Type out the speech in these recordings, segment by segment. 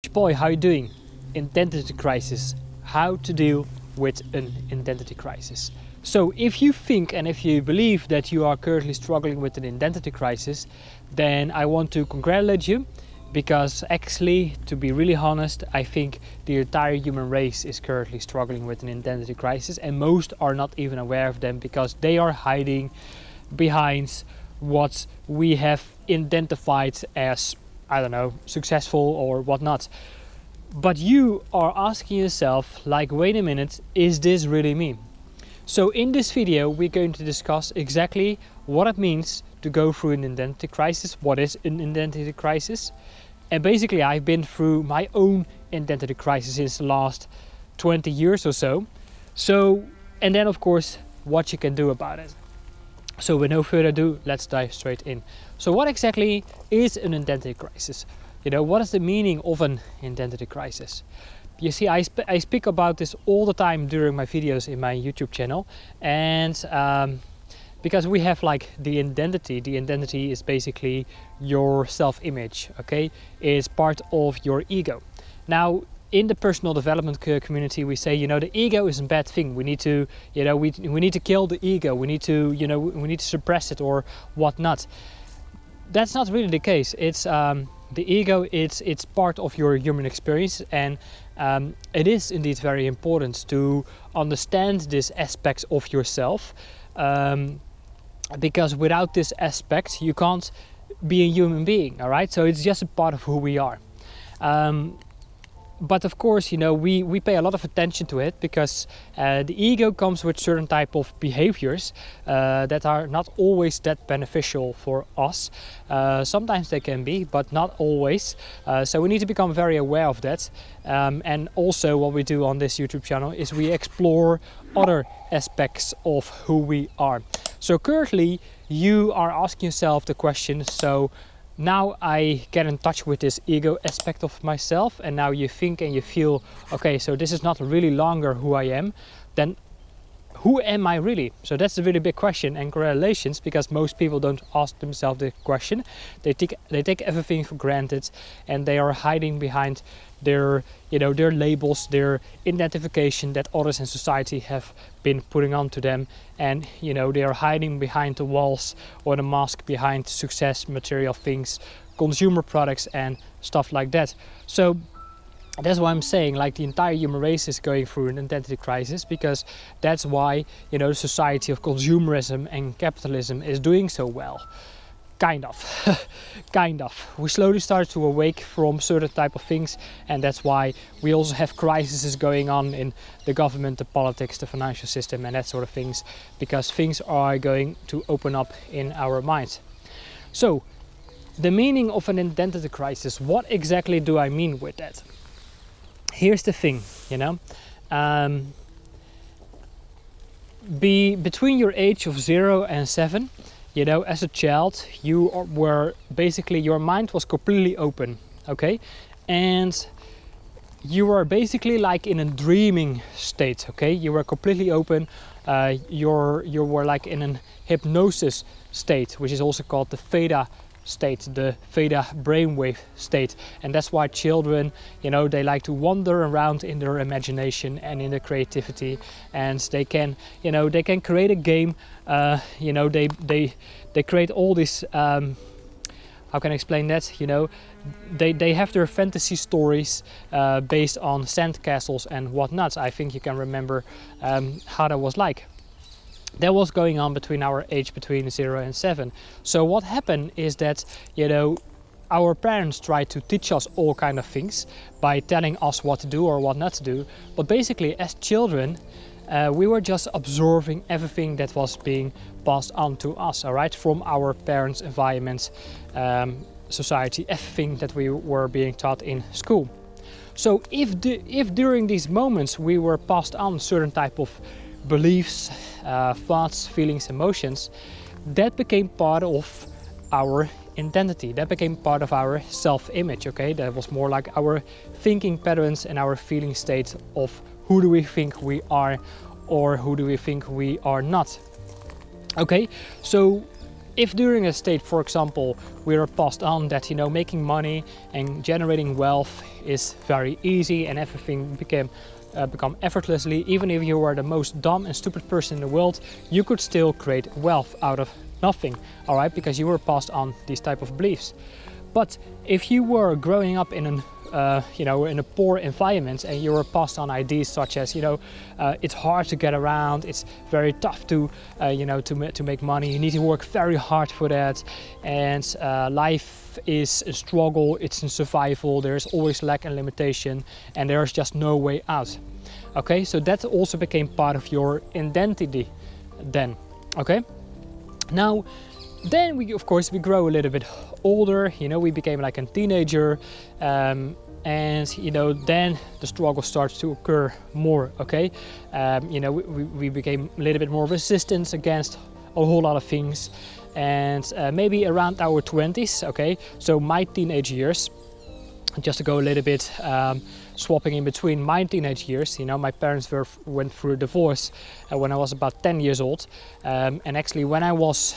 Boy, how you doing? Identity crisis. How to deal with an identity crisis. So if you think and if you believe that you are currently struggling with an identity crisis, then I want to congratulate you, because actually, to be really honest, I think the entire human race is currently struggling with an identity crisis, and most are not even aware of them because they are hiding behind what we have identified as, I don't know, successful or whatnot. But you are asking yourself, like, wait a minute, is this really me? So in this video we're going to discuss exactly what it means to go through an identity crisis, what is an identity crisis, and basically I've been through my own identity crisis since the last 20 years or so. And then of course what you can do about it. So with no further ado, let's dive straight in. So what exactly is an identity crisis? You know, what is the meaning of an identity crisis? You see, I speak about this all the time during my videos in my YouTube channel, and because we have like the identity is basically your self-image, okay? It's part of your ego. Now, in the personal development community, we say, you know, the ego is a bad thing. We need to, you know, we need to kill the ego. We need to, you know, we need to suppress it or whatnot. That's not really the case. It's the ego. It's part of your human experience, and it is indeed very important to understand this aspect of yourself, because without this aspect, you can't be a human being. All right. So it's just a part of who we are. But of course, you know, we pay a lot of attention to it because the ego comes with certain type of behaviors that are not always that beneficial for us. Sometimes they can be, but not always. So we need to become very aware of that. And also what we do on this YouTube channel is we explore other aspects of who we are. So currently you are asking yourself the question, so now I get in touch with this ego aspect of myself, and now you think and you feel, okay, so this is not really longer who I am, then who am I really? So that's a really big question, and congratulations, because most people don't ask themselves the question. They take everything for granted, and they are hiding behind their, you know, their labels, their identification that others in society have been putting onto them, and you know, they are hiding behind the walls or the mask behind success, material things, consumer products and stuff like that. So that's why I'm saying, like, the entire human race is going through an identity crisis, because that's why, you know, the society of consumerism and capitalism is doing so well. Kind of. Kind of. We slowly start to awake from certain type of things, and that's why we also have crises going on in the government, the politics, the financial system and that sort of things, because things are going to open up in our minds. So, the meaning of an identity crisis, what exactly do I mean with that? Here's the thing, you know, between your age of 0 and 7, you know, as a child, were basically, your mind was completely open, okay? And you were basically like in a dreaming state, okay? You were completely open, you were like in a hypnosis state, which is also called the theta state, the theta brainwave state. And that's why children, you know, they like to wander around in their imagination and in their creativity, and they can, you know, they can create a game, you know, they create all this, how can I explain that, you know, they have their fantasy stories based on sandcastles and whatnot. I think you can remember how that was like. That was going on between our age between 0 and 7. So what happened is that, you know, our parents tried to teach us all kind of things by telling us what to do or what not to do. But basically, as children, we were just observing everything that was being passed on to us, all right, from our parents' environment, society, everything that we were being taught in school. So if during these moments we were passed on certain type of beliefs, thoughts, feelings, emotions, that became part of our identity, that became part of our self-image, okay? That was more like our thinking patterns and our feeling state of who do we think we are or who do we think we are not. Okay, so if during a state, for example, we are passed on that, you know, making money and generating wealth is very easy and everything become effortlessly, even if you were the most dumb and stupid person in the world, you could still create wealth out of nothing, all right, because you were passed on these type of beliefs. But if you were growing up in an you know, in a poor environment and you were passed on ideas such as, you know, it's hard to get around, it's very tough to you know, to make money, you need to work very hard for that, and life is a struggle, it's in survival, there's always lack and limitation, and there's just no way out. Okay, so that also became part of your identity then. Okay, now then we, of course, we grow a little bit older, you know, we became like a teenager, and you know, then the struggle starts to occur more. Okay, you know, we became a little bit more resistant against a whole lot of things, and maybe around our 20s. Okay, so my teenage years, just to go a little bit swapping in between my teenage years, you know, my parents went through a divorce when I was about 10 years old, and actually when I was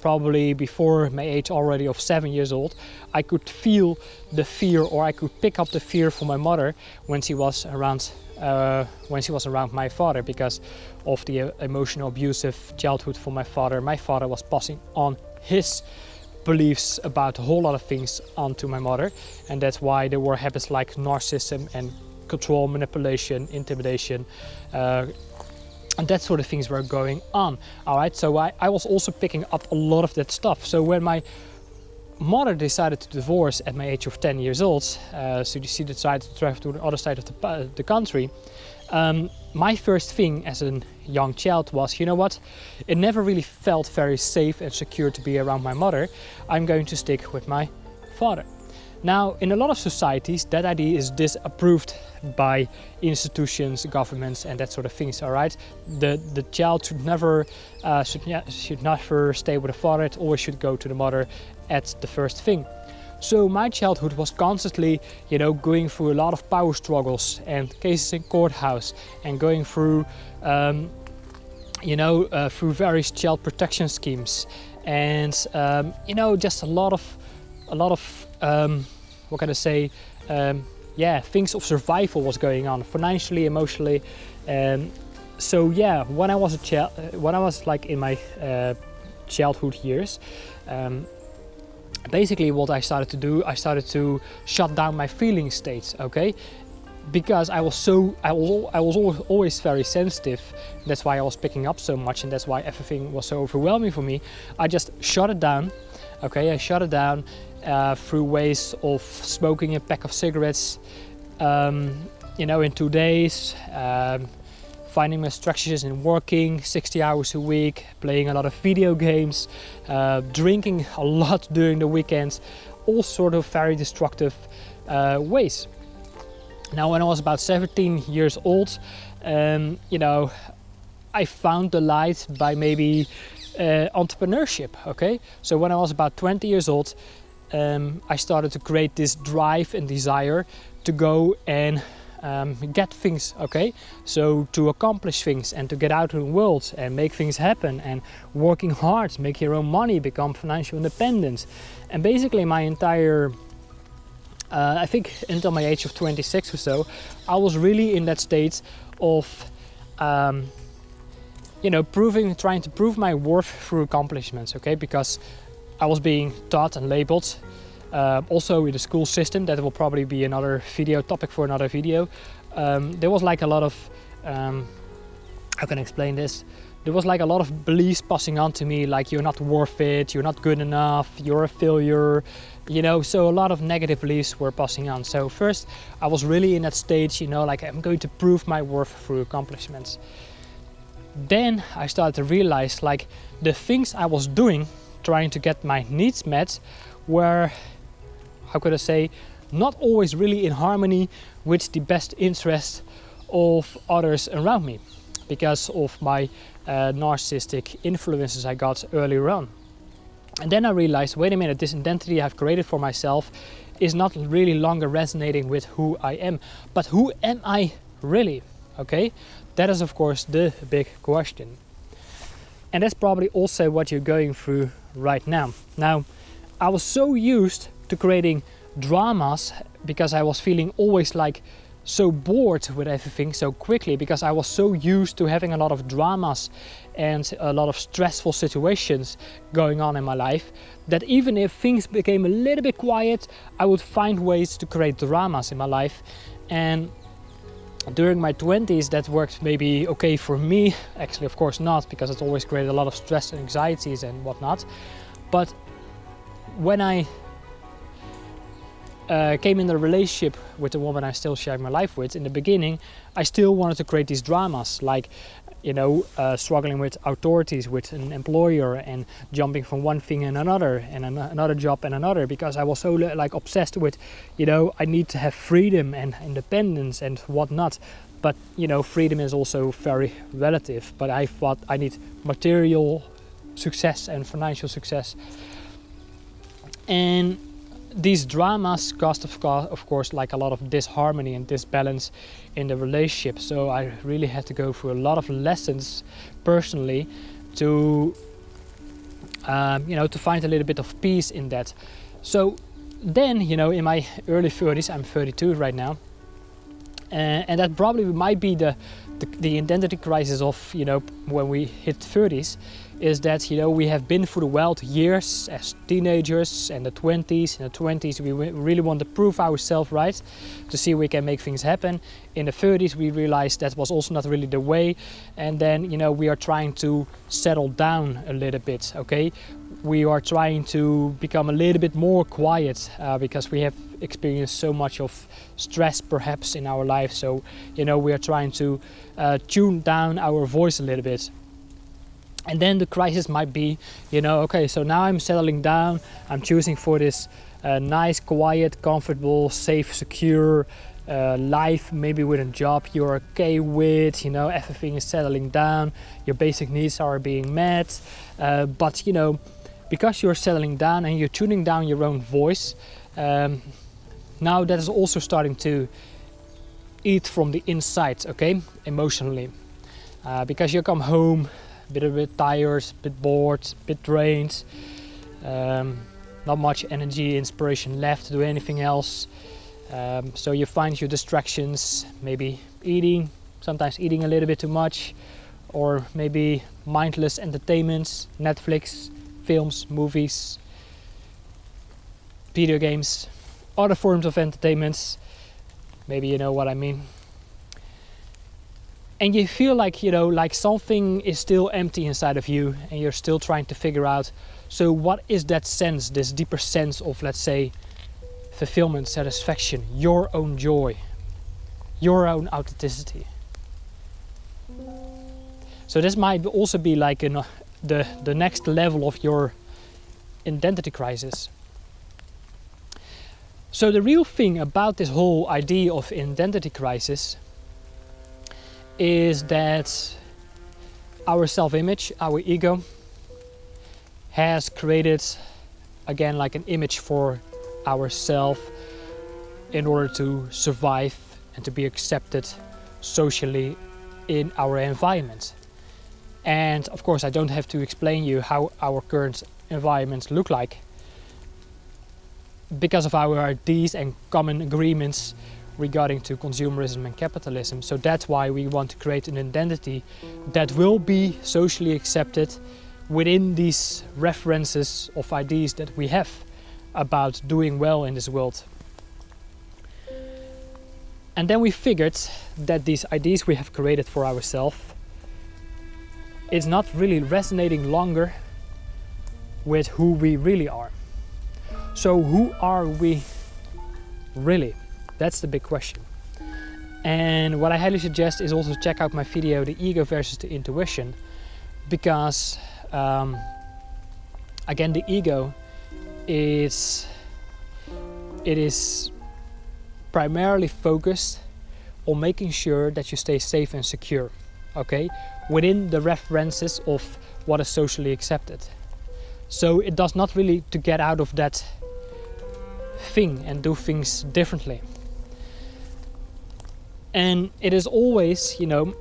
probably before my age already of 7 years old, I could feel the fear, or I could pick up the fear from my mother when she was around my father, because of the emotional abusive childhood from my father. My father was passing on his beliefs about a whole lot of things onto my mother, and that's why there were habits like narcissism and control, manipulation, intimidation, and that sort of things were going on. All right, so I was also picking up a lot of that stuff. So when my mother decided to divorce at my age of 10 years old, so she decided to travel to the other side of the country, my first thing as a young child was, you know what, it never really felt very safe and secure to be around my mother. I'm going to stick with my father. Now, in a lot of societies, that idea is disapproved by institutions, governments, and that sort of things. All right, the child should never stay with the father. It always should go to the mother at the first thing. So my childhood was constantly, you know, going through a lot of power struggles and cases in courthouse, and going through, you know, through various child protection schemes, and you know, just a lot of what can I say? Yeah, things of survival was going on financially, emotionally. So yeah, when I was a child, when I was like in my childhood years, basically what I started to do, I started to shut down my feeling states. Okay, because I was always very sensitive. That's why I was picking up so much, and that's why everything was so overwhelming for me. I just shut it down. Okay, I shut it down through ways of smoking a pack of cigarettes, you know, in 2 days, finding my structures in working 60 hours a week, playing a lot of video games, drinking a lot during the weekends, all sort of very destructive ways. Now, when I was about 17 years old, you know, I found the light by maybe entrepreneurship. Okay, so when I was about 20 years old, I started to create this drive and desire to go and get things. Okay, so to accomplish things and to get out in the world and make things happen, and working hard, make your own money, become financial independent. And basically my entire I think until my age of 26 or so, I was really in that state of you know, trying to prove my worth through accomplishments. Okay, because I was being taught and labeled, also with the school system. That will probably be another video topic for another video. There was like a lot of how can I explain this? There was like a lot of beliefs passing on to me, like you're not worth it, you're not good enough, you're a failure, you know. So a lot of negative beliefs were passing on. So first I was really in that stage, you know, like I'm going to prove my worth through accomplishments. Then I started to realize, like, the things I was doing trying to get my needs met were, how could I say, not always really in harmony with the best interest of others around me, because of my narcissistic influences I got earlier on. And then I realized, wait a minute, this identity I've created for myself is not really longer resonating with who I am. But who am I really? Okay, that is of course the big question. And that's probably also what you're going through right now. Now, I was so used to creating dramas because I was feeling always like so bored with everything so quickly, because I was so used to having a lot of dramas and a lot of stressful situations going on in my life, that even if things became a little bit quiet, I would find ways to create dramas in my life. And during my 20s that worked maybe okay for me. Actually, of course not, because it always created a lot of stress and anxieties and whatnot. But when I came in a relationship with the woman I still share my life with, in the beginning I still wanted to create these dramas, like, you know, struggling with authorities, with an employer, and jumping from one thing and another, and another job and another, because I was so like obsessed with, you know, I need to have freedom and independence and whatnot. But, you know, freedom is also very relative. But I thought I need material success and financial success. And these dramas caused, of course, like a lot of disharmony and disbalance in the relationship. So I really had to go through a lot of lessons personally to, you know, to find a little bit of peace in that. So then, you know, in my early 30s, I'm 32 right now, and that probably might be the identity crisis of, you know, when we hit 30s, is that, you know, we have been through the wild years as teenagers and the 20s. In the 20s we really want to prove ourselves right, to see if we can make things happen. In the 30s we realized that was also not really the way, and then, you know, we are trying to settle down a little bit, okay? We are trying to become a little bit more quiet, because we have experienced so much of stress perhaps in our life. So, you know, we are trying to tune down our voice a little bit. And then the crisis might be, you know, okay, so now I'm settling down, I'm choosing for this nice, quiet, comfortable, safe, secure life, maybe with a job you're okay with, you know, everything is settling down, your basic needs are being met, but, you know, because you're settling down and you're tuning down your own voice, now that is also starting to eat from the inside, okay, emotionally, because you come home a bit tired, a bit bored, a bit drained, not much energy, inspiration left to do anything else. So you find your distractions, maybe eating, sometimes eating a little bit too much, or maybe mindless entertainment, Netflix, films, movies, video games, other forms of entertainment. Maybe you know what I mean. And you feel like, you know, like something is still empty inside of you, and you're still trying to figure out, so what is that sense, this deeper sense of, let's say, fulfillment, satisfaction, your own joy, your own authenticity. So this might also be like the next level of your identity crisis. So the real thing about this whole idea of identity crisis is that our self-image, our ego, has created, again, like an image for ourselves in order to survive and to be accepted socially in our environment. And of course I don't have to explain you how our current environments look like, because of our ideas and common agreements regarding to consumerism and capitalism. So that's why we want to create an identity that will be socially accepted within these references of ideas that we have about doing well in this world. And then we figured that these ideas we have created for ourselves, it's not really resonating longer with who we really are. So who are we really? That's the big question. And what I highly suggest is also check out my video, The Ego versus the Intuition, because again, the ego it is primarily focused on making sure that you stay safe and secure, okay, within the references of what is socially accepted. So it does not really to get out of that thing and do things differently. And it is always, you know,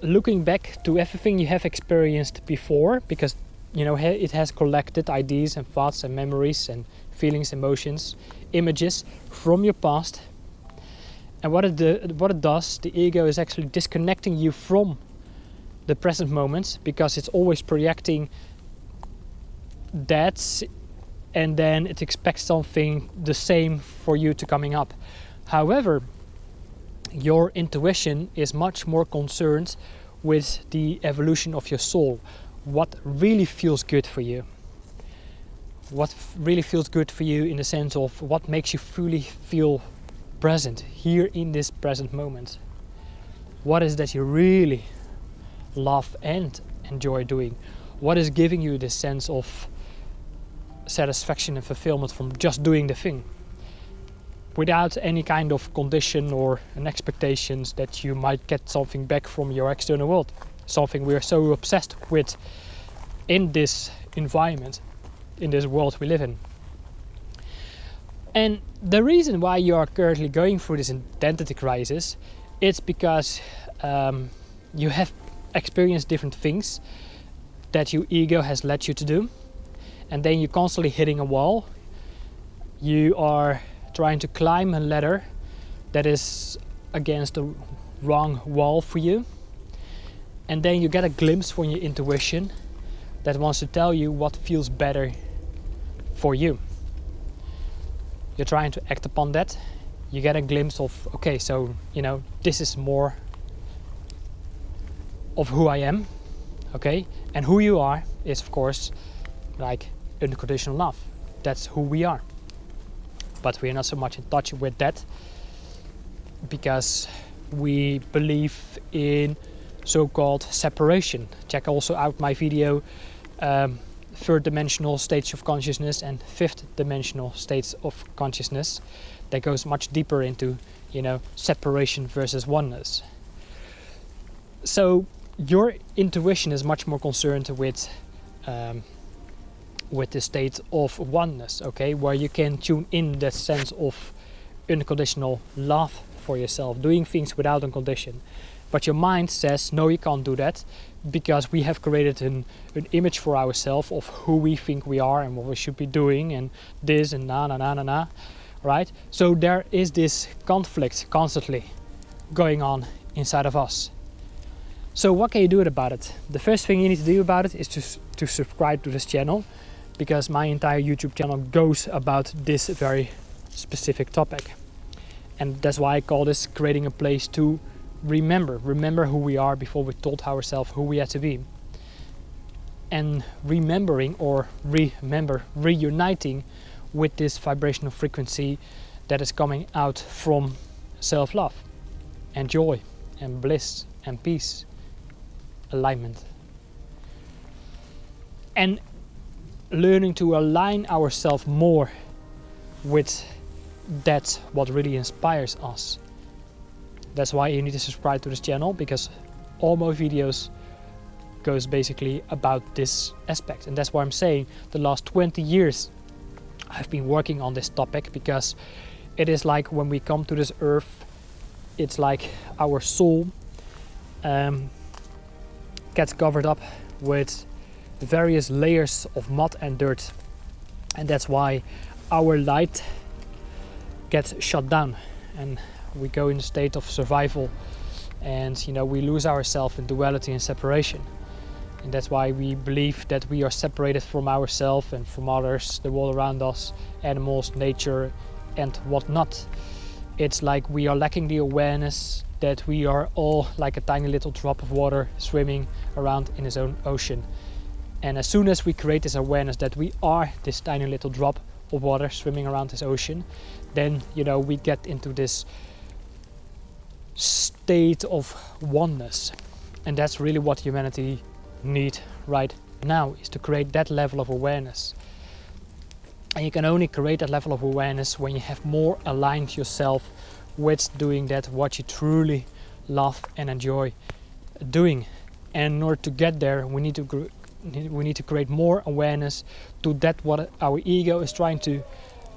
looking back to everything you have experienced before, because it has collected ideas and thoughts and memories and feelings, emotions, images from your past. And what it does, the ego is actually disconnecting you from the present moment, because it's always projecting that, and then it expects something the same for you to coming up. However, your intuition is much more concerned with the evolution of your soul. What really feels good for you? What really feels good for you in the sense of what makes you fully feel present here in this present moment? What is that you really love and enjoy doing? What is giving you this sense of satisfaction and fulfillment from just doing the thing, without any kind of condition or an expectations that you might get something back from your external world, something we are so obsessed with in this environment, in this world we live in. And the reason why you are currently going through this identity crisis, it's because you have experienced different things that your ego has led you to do, and then you're constantly hitting a wall. You are trying to climb a ladder that is against the wrong wall for you, and then you get a glimpse from your intuition that wants to tell you what feels better for you. You're trying to act upon that. You get a glimpse of, okay, so this is more of who I am, okay, and who you are is of course like unconditional love. That's who we are. But we are not so much in touch with that because we believe in so-called separation. Check also out my video, third dimensional states of consciousness and fifth dimensional states of consciousness, that goes much deeper into separation versus oneness. So your intuition is much more concerned with the state of oneness, okay, where you can tune in that sense of unconditional love for yourself, doing things without a condition. But your mind says, no, you can't do that, because we have created an image for ourselves of who we think we are and what we should be doing, and this and na, right? So there is this conflict constantly going on inside of us. So what can you do about it? The first thing you need to do about it is to subscribe to this channel, because my entire YouTube channel goes about this very specific topic. And that's why I call this creating a place to remember who we are before we told ourselves who we had to be. And remembering or reuniting with this vibrational frequency that is coming out from self-love and joy and bliss and peace, alignment. And learning to align ourselves more with that what really inspires us. That's why you need to subscribe to this channel, because all my videos goes basically about this aspect. And that's why I'm saying the last 20 years I've been working on this topic, because it is like when we come to this earth, it's like our soul gets covered up with various layers of mud and dirt, and that's why our light gets shut down and we go in a state of survival, and we lose ourselves in duality and separation. And that's why we believe that we are separated from ourselves and from others, the world around us, animals, nature and whatnot. It's like we are lacking the awareness that we are all like a tiny little drop of water swimming around in its own ocean. And as soon as we create this awareness that we are this tiny little drop of water swimming around this ocean, then we get into this state of oneness. And that's really what humanity need right now, is to create that level of awareness. And you can only create that level of awareness when you have more aligned yourself with doing that what you truly love and enjoy doing. And in order to get there, we need to create more awareness to that what our ego is trying to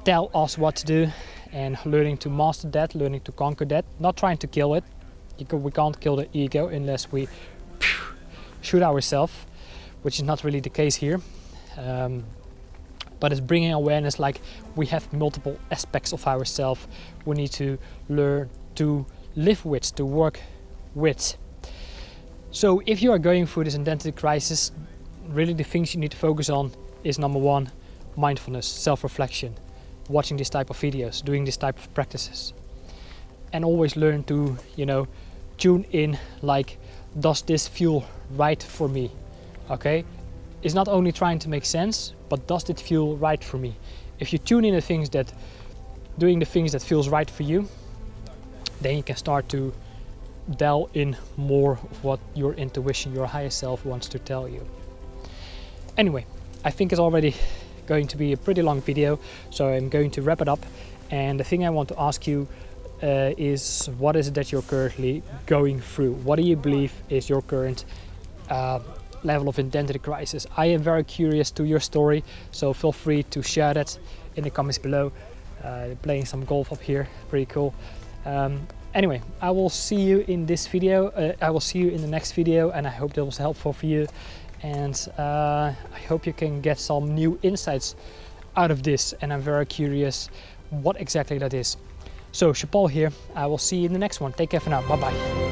tell us what to do, and learning to master that, learning to conquer that, not trying to kill it. We can't kill the ego unless we shoot ourselves, which is not really the case here. But it's bringing awareness, like we have multiple aspects of ourselves we need to learn to live with, to work with. So if you are going through this identity crisis, really the things you need to focus on is number one, mindfulness, self-reflection, watching this type of videos, doing this type of practices. And always learn to, tune in, like, does this feel right for me? Okay? It's not only trying to make sense, but does it feel right for me? If you tune in the doing the things that feels right for you, then you can start to delve in more of what your intuition, your higher self wants to tell you. Anyway, I think it's already going to be a pretty long video, so I'm going to wrap it up. And the thing I want to ask you is, what is it that you're currently going through? What do you believe is your current level of identity crisis? I am very curious to your story, so feel free to share that in the comments below. Playing some golf up here, pretty cool. Anyway, I will see you in this video. I will see you in the next video, and I hope that was helpful for you. And I hope you can get some new insights out of this, and I'm very curious what exactly that is. So, Chapal here. I will see you in the next one. Take care for now. Bye bye.